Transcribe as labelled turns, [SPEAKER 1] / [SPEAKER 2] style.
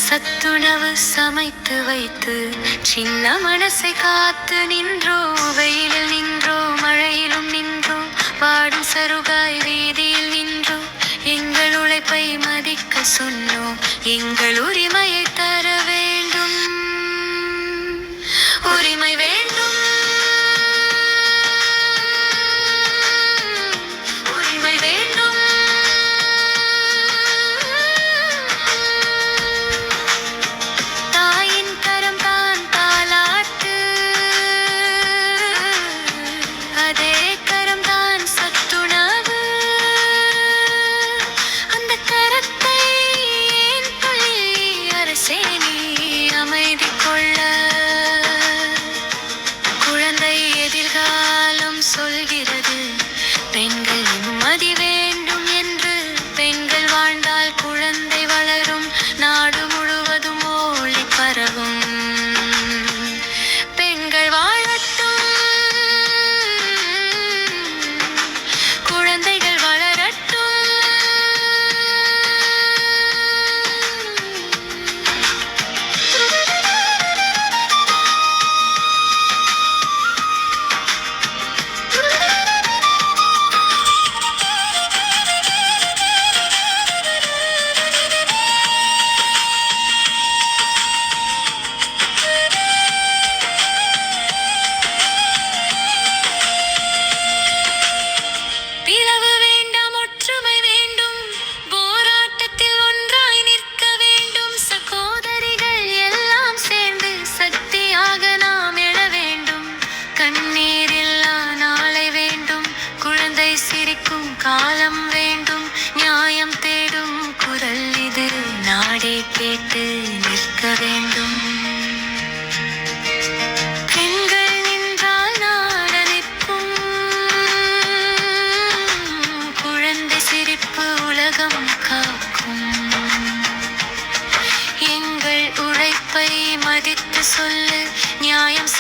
[SPEAKER 1] சத்துணவு சமைத்து வைத்து சின்ன மனசை காத்து நின்றோ, வெயிலில் நின்றோ மழையிலும் நின்றோ, வாடும் சருகாய் வீதியில் நின்றோ, எங்கள் உழைப்பை மதிக்க சொன்னோம், எங்கள் உரிமையை தர வேண்டும், உரிமை வேண்டும், உரிமை வேண்டும். தாயின் கரம் தான் தாலாட்டு, அதே கரம் தான் சத்துணவு, அந்த கரத்தை ஏன் துளி அரசே நீ அமைதி கொள்ள. குழந்தை எதிர்காலம் சொல்கிறது பெண்கள் நிம்மதி வேண்டும் என்று, பெண்கள் வாழ்ந்தால் குழந்தை வளரும், நாடு முழுவதும் ஒளி பரவும், பெண்கள் வாழட்டும், குழந்தைகள் வளரட்டும். பிளவு வேண்டாம், ஒற்றுமை வேண்டும், போராட்டத்தில் ஒன்றாய் நிற்க வேண்டும், சகோதரிகள் எல்லாம் சேர்ந்து சக்தியாக நாம் எழ வேண்டும், கண்ணீரில்லா நாளை வேண்டும், குழந்தை சிரிக்கும் காலம் வேண்டும், நியாயம் தேடும் குரல் இது, நாடே கேட்டு நிற்க வேண்டும். பெண்கள் நின்றால் நாடு நிற்கும், குழந்தை சிரிப்பு உலகம் காக்கும், எங்கள் உழைப்பை மதித்து சொல்லு, நியாயம்